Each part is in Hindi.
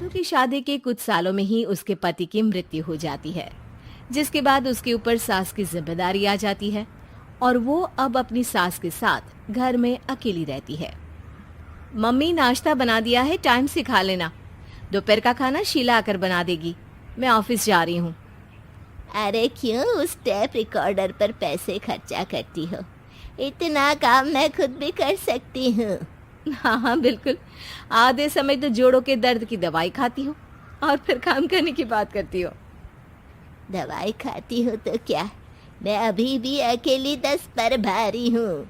मधु की शादी के कुछ सालों में ही उसके पति की मृत्यु हो जाती है, जिसके बाद उसके ऊपर सास की जिम्मेदारी आ जाती है और वो अब अपनी सास के साथ घर में अकेली रहती है। मम्मी, नाश्ता बना दिया है, टाइम से खा लेना। दोपहर का खाना शीला आकर बना देगी। मैं ऑफिस जा रही हूँ। अरे क्यों उस टेप रिकॉर्डर पर पैसे खर्चा करती हो? इतना काम मैं खुद भी कर सकती हूँ। हाँ हाँ बिल्कुल, आधे समय तो जोड़ों के दर्द की दवाई खाती हो और फिर काम करने की बात करती हो। दवाई खाती हो तो क्या, मैं अभी भी अकेली 10 पर भारी हूँ।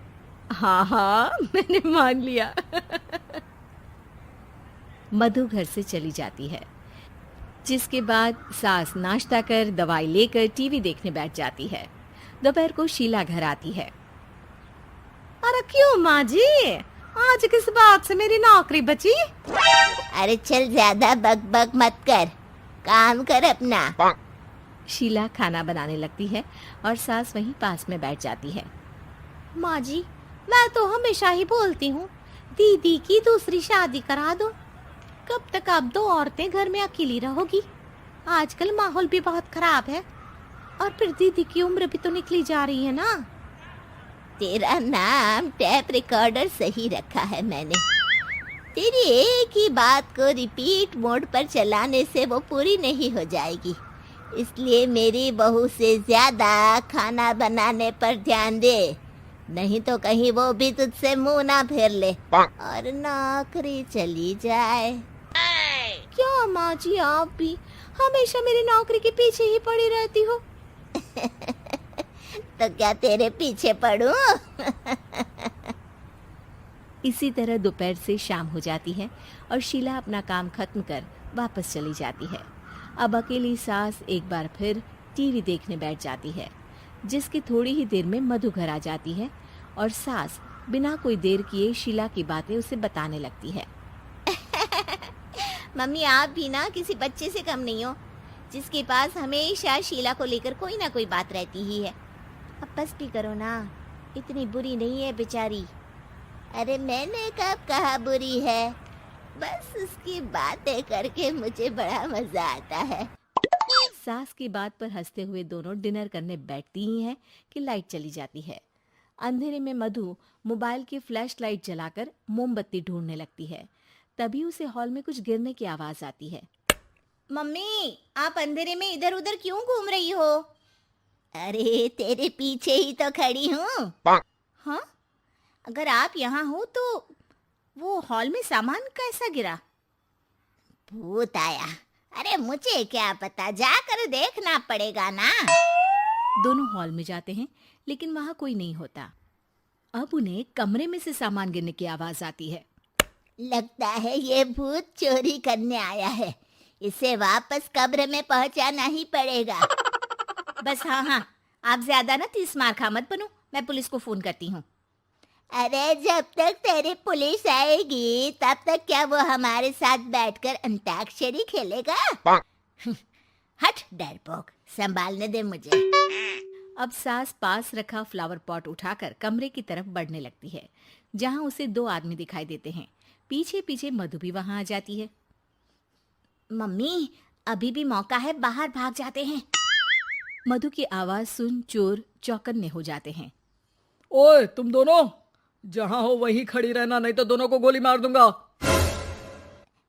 हाँ हाँ मैंने मान लिया। मधु घर से चली जाती है, जिसके बाद सास नाश्ता कर दवाई लेकर टीवी देखने बैठ जाती है। दोपहर को शीला घर आती है। अरे क्यों माँ जी, आज किस बात से मेरी नौकरी बची? अरे चल, ज्यादा बक मत कर, काम कर अपना। शीला खाना बनाने लगती है और सास वहीं पास में बैठ जाती है। माँ जी, मैं तो हमेशा ही बोलती हूँ, दीदी की दूसरी शादी करा दो। कब तक आप 2 औरतें घर में अकेली रहोगी? आजकल माहौल भी बहुत खराब है और फिर दीदी की उम्र भी तो निकली जा रही है ना। तेरा नाम टेप रिकॉर्डर सही रखा है मैंने। तेरी एक ही बात को रिपीट मोड पर चलाने से वो पूरी नहीं हो जाएगी, इसलिए मेरी बहू से ज्यादा खाना बनाने पर ध्यान दे, नहीं तो कहीं वो भी तुझसे मुंह ना फेर ले और नौकरी चली जाए। क्या माँ जी, आप भी हमेशा मेरी नौकरी के पीछे ही पड़ी रहती हो? तो क्या तेरे पीछे पड़ूं? इसी तरह दोपहर से शाम हो जाती है और शीला अपना काम खत्म कर वापस चली जाती है। अब अकेली सास एक बार फिर टीवी देखने बैठ जाती है, जिसकी थोड़ी ही देर में मधु घर आ जाती है और सास बिना कोई देर किए शीला की बातें उसे बताने लगती है। मम्मी, आप भी ना किसी बच्चे से कम नहीं हो, जिसके पास हमेशा शीला को लेकर कोई ना कोई बात रहती ही है। अब बस भी करो ना, इतनी बुरी नहीं है बेचारी। अरे मैंने कब कहा बुरी है, बस उसकी बातें करके मुझे बड़ा मजा आता है। सास की बात पर हंसते हुए दोनों डिनर करने बैठती ही हैं कि लाइट चली जाती है। अंधेरे में मधु मोबाइल की फ्लैश लाइट जलाकर मोमबत्ती ढूंढने लगती है। तभी उसे हॉल में कुछ गिरने की आवाज आती है। मम्मी, आप अंधेरे में इधर उधर क्यों घूम रही हो? अरे तेरे पीछे ही तो खड़ी हूँ। हाँ, अगर आप यहाँ हो तो वो हॉल में सामान कैसा गिरा? भूत आया। अरे मुझे क्या पता, जाकर देखना पड़ेगा ना। दोनों हॉल में जाते हैं, लेकिन वहां कोई नहीं होता। अब उन्हें कमरे में से सामान गिरने की आवाज आती है। लगता है ये भूत चोरी करने आया है, इसे वापस कब्र में पहुंचाना ही पड़ेगा। बस हाँ, आप ज्यादा ना 30 मार खा मत बनो, मैं पुलिस को फोन करती हूँ। अरे जब तक तेरी पुलिस आएगी तब तक क्या वो हमारे साथ बैठकर अंताक्षरी खेलेगा? हट डरपोक, संभालने दे मुझे। अब सास पास रखा फ्लावर पॉट उठाकर कमरे की तरफ बढ़ने लगती है, जहां उसे 2 आदमी दिखाई देते हैं। पीछे पीछे मधु भी वहां आ जाती है। मम्मी, अभी भी मौका है, बाहर भाग जाते हैं। मधु की आवाज सुन चोर चौकन्ने हो जाते हैं। ओए तुम दोनों, जहां हो वहीं खड़ी रहना, नहीं तो दोनों को गोली मार दूंगा।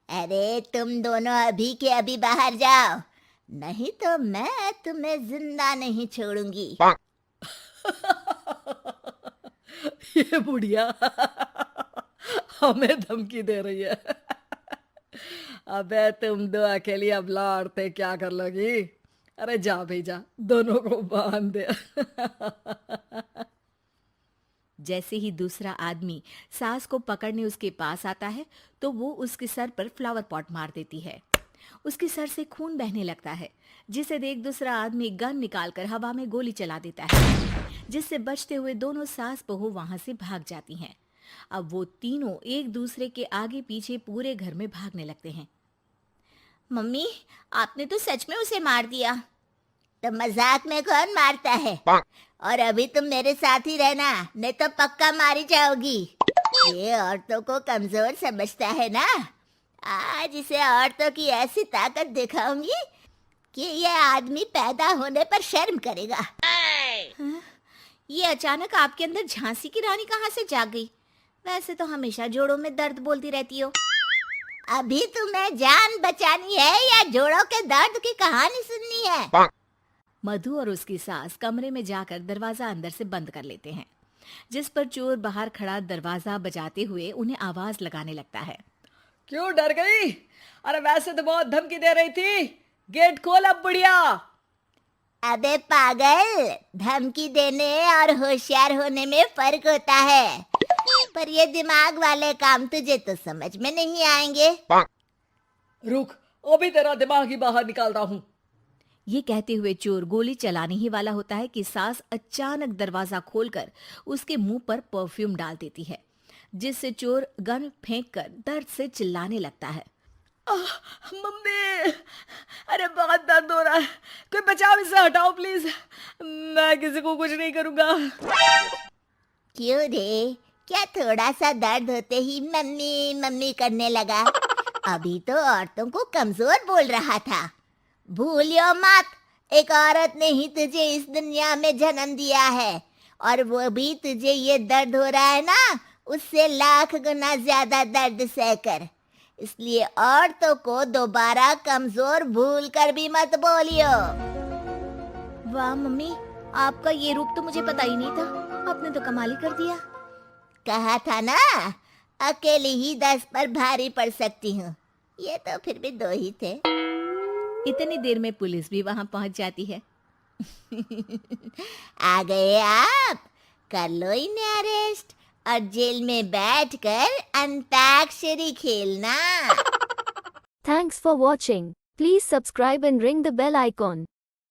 अरे तुम दोनों अभी के अभी बाहर जाओ, नहीं तो मैं तुम्हें जिंदा नहीं छोड़ूंगी। ये बुढ़िया हमें धमकी दे रही है। अबे तुम दो अकेली अब लड़ते क्या कर लोगी? अरे जा भेजा, दोनों को बांध दे। जैसे ही दूसरा आदमी सास को पकड़ने उसके पास आता है, तो वो उसके सर पर फ्लावर पॉट मार देती है। उसके सर से खून बहने लगता है, जिसे देख दूसरा आदमी गन निकालकर हवा में गोली चला देता है, जिससे बचते हुए दोनों सास बहू वहां से भाग जाती हैं। अब वो तीनों एक दूसरे के आगे पीछे पूरे घर में भागने लगते हैं। मम्मी, आपने तो सच में उसे मार दिया। तो मजाक में कौन मारता है? और अभी तुम मेरे साथ ही रहना, नहीं तो पक्का मारी जाओगी। ये औरतों को कमजोर समझता है ना। आज इसे औरतों की ऐसी ताकत दिखाऊंगी कि ये आदमी पैदा होने पर शर्म करेगा। ये अचानक आपके अंदर झांसी की रानी कहाँ से जाग गई? वैसे तो हमेशा जोड़ों में दर्द बोलती रहती हो। अभी तुम्हें जान बचानी है या जोड़ों के दर्द की कहानी सुननी है? मधु और उसकी सास कमरे में जाकर दरवाजा अंदर से बंद कर लेते हैं, जिस पर चोर बाहर खड़ा दरवाजा बजाते हुए उन्हें आवाज लगाने लगता है। क्यों डर गई? अरे वैसे तो बहुत धमकी दे रही थी। गेट खोल अब बुढ़िया। अबे पागल, धमकी देने और होशियार होने में फर्क होता है, पर ये दिमाग वाले काम तुझे तो समझ में नहीं आएंगे। रुक, अभी तेरा दिमाग ही बाहर निकालता हूँ। ये कहते हुए चोर गोली चलाने ही वाला होता है कि सास अचानक दरवाजा खोलकर उसके मुंह पर परफ्यूम डाल देती है, जिससे चोर गन फेंककर दर्द से चिल्लाने लगता है। मम्मी, अरे बहुत दर्द हो रहा है, कोई बचाओ, इसे हटाओ प्लीज। मैं किसी को कुछ नहीं करूंगा। क्यों रे, क्या थोड़ा सा दर्द होते ही मम्मी मम्मी करने लगा? अभी तो औरतों को कमजोर बोल रहा था। भूलियो मत, एक औरत ने ही तुझे इस दुनिया में जन्म दिया है, और वो भी तुझे ये दर्द हो रहा है ना, उससे लाख गुना ज्यादा दर्द सहकर। इसलिए औरतों को दोबारा कमजोर भूल कर भी मत बोलियो। वाह मम्मी, आपका ये रूप तो मुझे पता ही नहीं था। आपने तो कमाल ही कर दिया। कहा था ना, अकेली ही 10 पर भारी पड़ सकती हूँ। ये तो फिर भी 2 ही थे। इतनी देर में पुलिस भी वहां पहुंच जाती है। आ गए आप, कर लो इन्हें अरेस्ट और जेल में बैठकर अंताक्षरी खेलना। Thanks for watching. Please subscribe and ring the bell icon.